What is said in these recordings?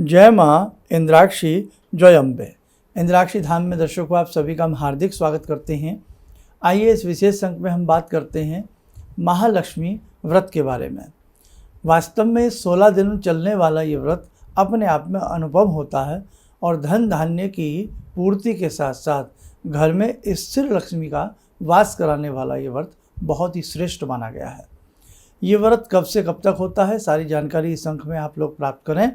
जय माँ इंद्राक्षी जय अम्बे। इंद्राक्षी धाम में दर्शकों आप सभी का हम हार्दिक स्वागत करते हैं। आइए इस विशेष अंक में हम बात करते हैं महालक्ष्मी व्रत के बारे में। वास्तव में 16 दिन चलने वाला ये व्रत अपने आप में अनुभव होता है और धन धान्य की पूर्ति के साथ साथ घर में स्थिर लक्ष्मी का वास कराने वाला ये व्रत बहुत ही श्रेष्ठ माना गया है। ये व्रत कब से कब तक होता है, सारी जानकारी इस अंक में आप लोग प्राप्त करें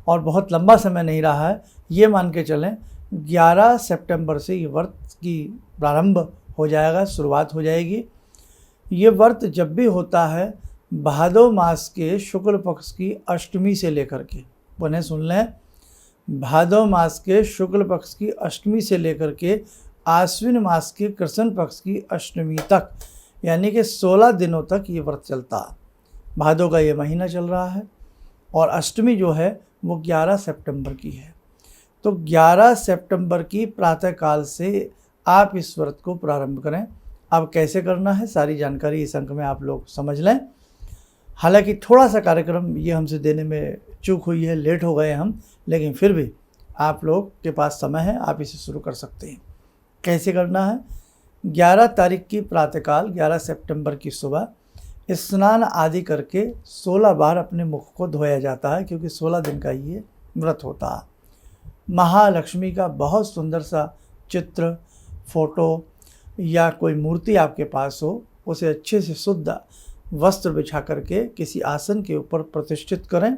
और बहुत लंबा समय नहीं रहा है। ये मान के चलें 11 सितंबर से ये व्रत की प्रारंभ हो जाएगा, शुरुआत हो जाएगी। ये व्रत जब भी होता है भादो मास के शुक्ल पक्ष की अष्टमी से लेकर के, पुनः सुन लें, भादो मास के शुक्ल पक्ष की अष्टमी से लेकर के आश्विन मास के कृष्ण पक्ष की अष्टमी तक, यानी कि 16 दिनों तक ये व्रत चलता है। भादो का ये महीना चल रहा है और अष्टमी जो है वो 11 सितंबर की है। तो 11 सितंबर की प्रातःकाल से आप इस व्रत को प्रारंभ करें। अब कैसे करना है सारी जानकारी इस अंक में आप लोग समझ लें। हालांकि थोड़ा सा कार्यक्रम ये हमसे देने में चूक हुई है, लेट हो गए हम, लेकिन फिर भी आप लोग के पास समय है, आप इसे शुरू कर सकते हैं। कैसे करना है? 11 तारीख की प्रातःकाल 11 सितंबर की सुबह स्नान आदि करके 16 बार अपने मुख को धोया जाता है, क्योंकि 16 दिन का ये व्रत होता है। महालक्ष्मी का बहुत सुंदर सा चित्र, फोटो या कोई मूर्ति आपके पास हो, उसे अच्छे से शुद्ध वस्त्र बिछा करके किसी आसन के ऊपर प्रतिष्ठित करें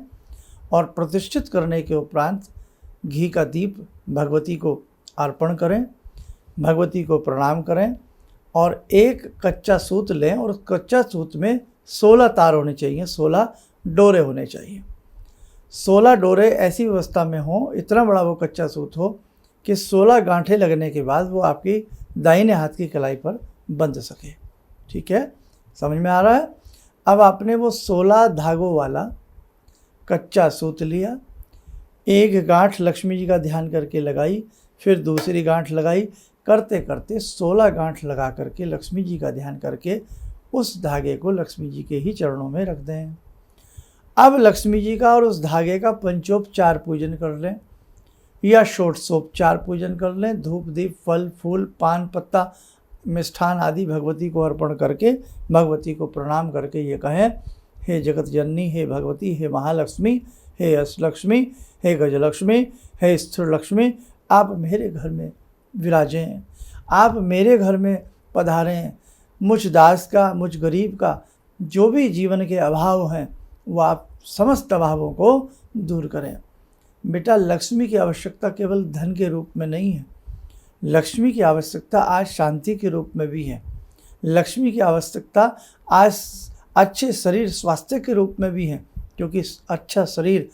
और प्रतिष्ठित करने के उपरांत घी का दीप भगवती को अर्पण करें, भगवती को प्रणाम करें और एक कच्चा सूत लें और उस कच्चा सूत में 16 तार होने चाहिए, 16 डोरे होने चाहिए। 16 डोरे ऐसी व्यवस्था में हो, इतना बड़ा वो कच्चा सूत हो कि 16 गांठें लगने के बाद वो आपकी दाहिने हाथ की कलाई पर बंध सके। ठीक है, समझ में आ रहा है? अब आपने वो 16 धागों वाला कच्चा सूत लिया, एक गांठ लक्ष्मी जी का ध्यान करके लगाई, फिर दूसरी गांठ लगाई, करते करते 16 गांठ लगा करके लक्ष्मी जी का ध्यान करके उस धागे को लक्ष्मी जी के ही चरणों में रख दें। अब लक्ष्मी जी का और उस धागे का पंचोपचार पूजन कर लें या षोडशोपचार पूजन कर लें। धूप दीप फल फूल पान पत्ता मिष्ठान आदि भगवती को अर्पण करके भगवती को प्रणाम करके ये कहें, हे जगत जननी, हे भगवती, हे महालक्ष्मी, हे अष्टलक्ष्मी, हे गजलक्ष्मी, हे स्थिर लक्ष्मी, आप मेरे घर में विराजें, आप मेरे घर में पधारें। मुझ दास का, मुझ गरीब का जो भी जीवन के अभाव हैं वो आप समस्त अभावों को दूर करें। बेटा, लक्ष्मी की आवश्यकता केवल धन के रूप में नहीं है, लक्ष्मी की आवश्यकता आज शांति के रूप में भी है। लक्ष्मी की आवश्यकता आज अच्छे शरीर स्वास्थ्य के रूप में भी है, क्योंकि अच्छा शरीर,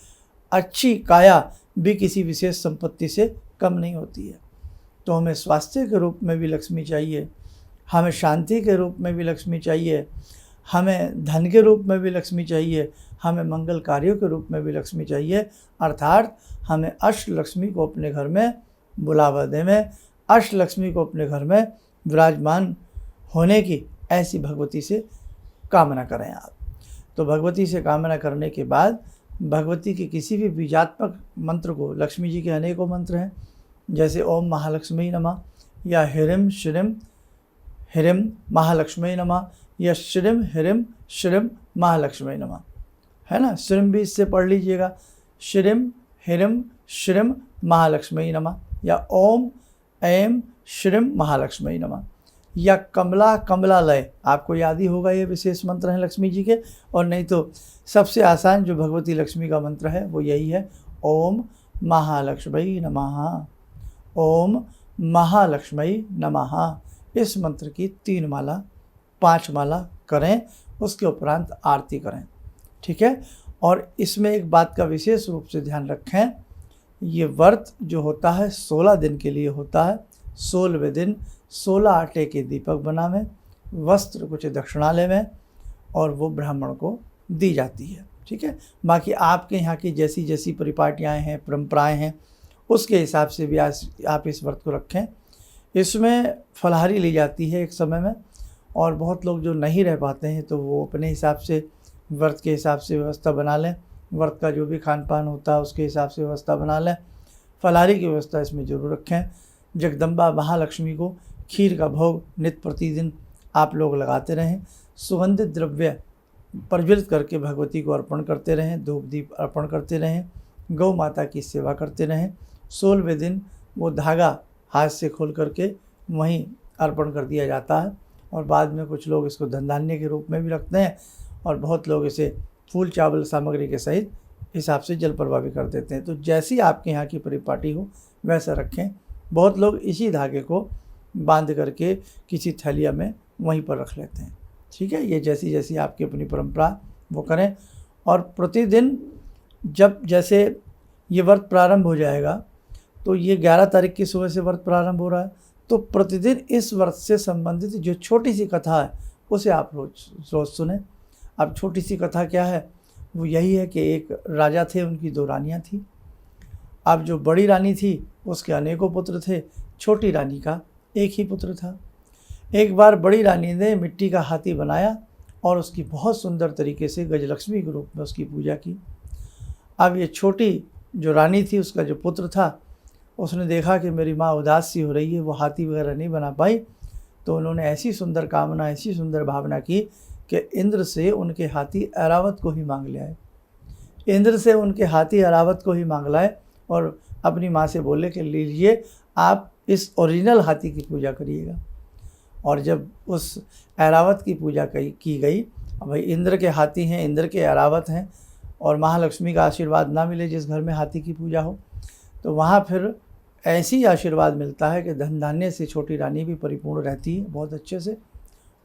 अच्छी काया भी किसी विशेष संपत्ति से कम नहीं होती है। तो हमें स्वास्थ्य के रूप में भी लक्ष्मी चाहिए, हमें शांति के रूप में भी लक्ष्मी चाहिए, हमें धन के रूप में भी लक्ष्मी चाहिए, हमें मंगल कार्यों के रूप में भी लक्ष्मी चाहिए। अर्थात हमें अष्टलक्ष्मी को अपने घर में बुलावा देने, अष्टलक्ष्मी को अपने घर में विराजमान होने की ऐसी भगवती से कामना करें आप। तो भगवती से कामना करने के बाद भगवती के किसी भी बीजात्मक मंत्र को, लक्ष्मी जी के अनेकों मंत्र हैं, जैसे ओम महालक्ष्मी नमः या हिरिम श्रीम हिरिम महालक्ष्मी नमः या श्रीम हिरिम श्रीम महालक्ष्मी नमः, है ना। श्रीम भी इससे पढ़ लीजिएगा, श्रीम हिरिम श्रीम महालक्ष्मी नमः, या ओम ऐम श्रीम महालक्ष्मी नमः, या कमला कमलालय, आपको याद ही होगा, ये विशेष मंत्र हैं लक्ष्मी जी के। और नहीं तो सबसे आसान जो भगवती लक्ष्मी का मंत्र है वो यही है, ओम महालक्ष्मी नमः, ओम महालक्ष्मी नमः। इस मंत्र की 3 माला 5 माला करें, उसके उपरांत आरती करें। ठीक है। और इसमें एक बात का विशेष रूप से ध्यान रखें, ये व्रत जो होता है 16 दिन के लिए होता है। 16वें दिन 16 आटे के दीपक बनावें, वस्त्र कुछ दक्षिणालय में, और वो ब्राह्मण को दी जाती है। ठीक है। बाकी आपके यहाँ की जैसी जैसी परिपाटियाँ हैं, परंपराएं हैं, उसके हिसाब से भी आप इस व्रत को रखें। इसमें फलाहारी ली जाती है एक समय में, और बहुत लोग जो नहीं रह पाते हैं तो वो अपने हिसाब से व्रत के हिसाब से व्यवस्था बना लें। व्रत का जो भी खान पान होता है उसके हिसाब से व्यवस्था बना लें। फलाहारी की व्यवस्था इसमें जरूर रखें। जगदम्बा महालक्ष्मी को खीर का भोग नित्य प्रतिदिन आप लोग लगाते रहें। सुगंधित द्रव्य प्रज्वलित करके भगवती को अर्पण करते रहें, धूप दीप अर्पण करते रहें, गौ माता की सेवा करते रहें। 16वें दिन वो धागा हाथ से खोल करके वहीं अर्पण कर दिया जाता है और बाद में कुछ लोग इसको धन धान्य के रूप में भी रखते हैं और बहुत लोग इसे फूल चावल सामग्री के सहित हिसाब से जल प्रवाह भी कर देते हैं। तो जैसी आपके यहाँ की परिपाटी हो वैसा रखें। बहुत लोग इसी धागे को बांध करके किसी थैलिया में वहीं पर रख लेते हैं। ठीक है, ये जैसी जैसी आपकी अपनी परंपरा वो करें। और प्रतिदिन जब जैसे ये व्रत प्रारंभ हो जाएगा तो ये 11 तारीख की सुबह से व्रत प्रारंभ हो रहा है, तो प्रतिदिन इस व्रत से संबंधित जो छोटी सी कथा है उसे आप रोज सुने। अब छोटी सी कथा क्या है, वो यही है कि एक राजा थे, उनकी 2 रानियाँ थीं। अब जो बड़ी रानी थी उसके अनेकों पुत्र थे, छोटी रानी का एक ही पुत्र था। एक बार बड़ी रानी ने मिट्टी का हाथी बनाया और उसकी बहुत सुंदर तरीके से गजलक्ष्मी के रूप में उसकी पूजा की। अब ये छोटी जो रानी थी, उसका जो पुत्र था, उसने देखा कि मेरी माँ उदास सी हो रही है, वो हाथी वगैरह नहीं बना पाई, तो उन्होंने ऐसी सुंदर कामना, ऐसी सुंदर भावना की कि इंद्र से उनके हाथी ऐरावत को ही मांग ले आए। इंद्र से उनके हाथी ऐरावत को ही मांग लाए और अपनी माँ से बोले कि लीजिए आप इस ओरिजिनल हाथी की पूजा करिएगा। और जब उस ऐरावत की पूजा की गई, भाई इंद्र के हाथी हैं, इंद्र के ऐरावत हैं, और महालक्ष्मी का आशीर्वाद ना मिले जिस घर में हाथी की पूजा हो, तो वहाँ फिर ऐसी आशीर्वाद मिलता है कि धन धान्य से छोटी रानी भी परिपूर्ण रहती है बहुत अच्छे से,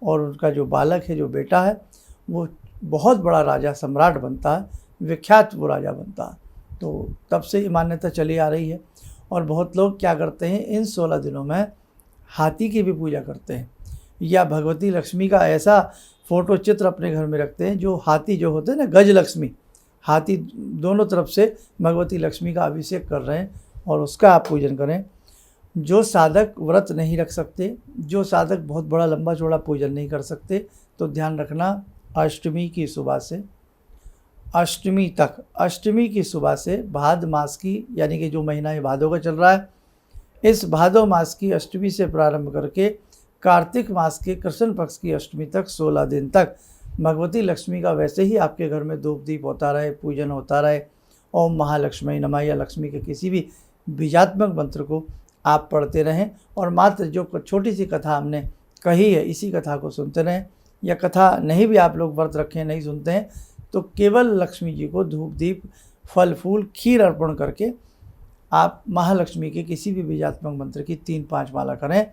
और उनका जो बालक है, जो बेटा है, वो बहुत बड़ा राजा सम्राट बनता है, विख्यात वो राजा बनता है। तो तब से ये मान्यता चली आ रही है। और बहुत लोग क्या करते हैं, इन 16 दिनों में हाथी की भी पूजा करते हैं, या भगवती लक्ष्मी का ऐसा फोटो चित्र अपने घर में रखते हैं जो हाथी जो होते हैं ना, गज लक्ष्मी, हाथी दोनों तरफ से भगवती लक्ष्मी का अभिषेक कर रहे हैं और उसका आप पूजन करें। जो साधक व्रत नहीं रख सकते, जो साधक बहुत बड़ा लंबा चौड़ा पूजन नहीं कर सकते, तो ध्यान रखना अष्टमी की सुबह से अष्टमी तक, अष्टमी की सुबह से भाद मास की, यानी कि जो महीना ये भादों का चल रहा है, इस भादो मास की अष्टमी से प्रारंभ करके कार्तिक मास के कृष्ण पक्ष की अष्टमी तक 16 दिन तक भगवती लक्ष्मी का वैसे ही आपके घर में धूप दीप होता रहे, पूजन होता रहे। ओम महालक्ष्मी नमः या लक्ष्मी के किसी भी बीजात्मक मंत्र को आप पढ़ते रहें और मात्र जो छोटी सी कथा हमने कही है इसी कथा को सुनते रहें। या कथा नहीं भी आप लोग व्रत रखें, नहीं सुनते हैं, तो केवल लक्ष्मी जी को धूप दीप फल फूल खीर अर्पण करके आप महालक्ष्मी के किसी भी बीजात्मक मंत्र की 3-5 माला करें,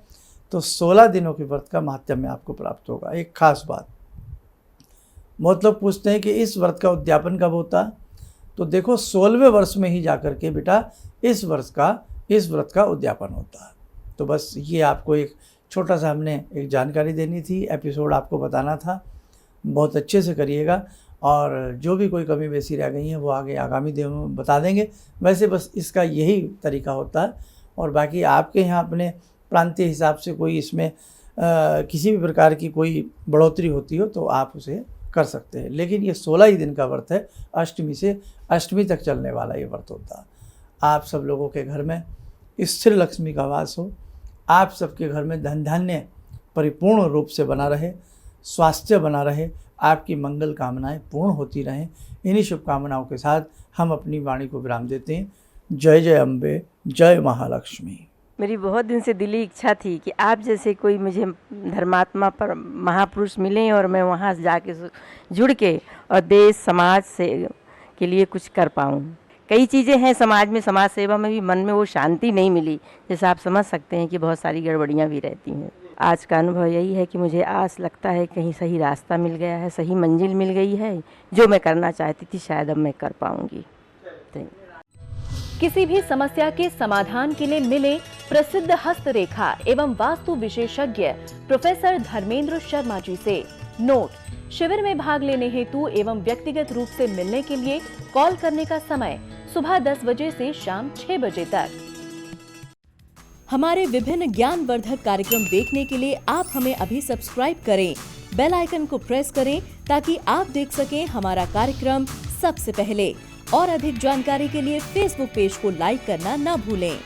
तो 16 दिनों के व्रत का महात्म्य आपको प्राप्त होगा। एक खास बात, बहुत लोग पूछते हैं कि इस व्रत का उद्यापन कब होता है, तो देखो 16वें वर्ष में ही जाकर के बेटा इस व्रत का उद्यापन होता है। तो बस ये आपको एक छोटा सा हमने एक जानकारी देनी थी, एपिसोड आपको बताना था। बहुत अच्छे से करिएगा और जो भी कोई कमी बेसी रह गई है वो आगे आगामी दिनों में बता देंगे। वैसे बस इसका यही तरीका होता है, और बाकी आपके यहाँ अपने प्रांतीय हिसाब से कोई इसमें किसी भी प्रकार की कोई बढ़ोतरी होती हो तो आप उसे कर सकते हैं। लेकिन ये 16 ही दिन का व्रत है, अष्टमी से अष्टमी तक चलने वाला ये व्रत होता है। आप सब लोगों के घर में स्थिर लक्ष्मी का वास हो, आप सबके घर में धन धान्य परिपूर्ण रूप से बना रहे, स्वास्थ्य बना रहे, आपकी मंगल कामनाएं पूर्ण होती रहें। इन्हीं शुभकामनाओं के साथ हम अपनी वाणी को विराम देते हैं। जय जय अम्बे, जय महालक्ष्मी। मेरी बहुत दिन से दिली इच्छा थी कि आप जैसे कोई मुझे धर्मात्मा पर महापुरुष मिलें और मैं वहाँ जाके जुड़ के और देश समाज से के लिए कुछ कर पाऊँ। कई चीज़ें हैं समाज में, समाज सेवा में भी मन में वो शांति नहीं मिली, जैसे आप समझ सकते हैं कि बहुत सारी गड़बड़ियाँ भी रहती हैं। आज का अनुभव यही है कि मुझे आस लगता है कहीं सही रास्ता मिल गया है, सही मंजिल मिल गई है। जो मैं करना चाहती थी शायद अब मैं कर पाऊँगी। किसी भी समस्या के समाधान के लिए मिले प्रसिद्ध हस्तरेखा एवं वास्तु विशेषज्ञ प्रोफेसर धर्मेंद्र शर्मा जी से। नोट: शिविर में भाग लेने हेतु एवं व्यक्तिगत रूप से मिलने के लिए कॉल करने का समय सुबह 10 बजे से शाम 6 बजे तक। हमारे विभिन्न ज्ञानवर्धक कार्यक्रम देखने के लिए आप हमें अभी सब्सक्राइब करें, बेल आइकन को प्रेस करें ताकि आप देख सकें हमारा कार्यक्रम सबसे पहले। और अधिक जानकारी के लिए फेसबुक पेज को लाइक करना न भूलें।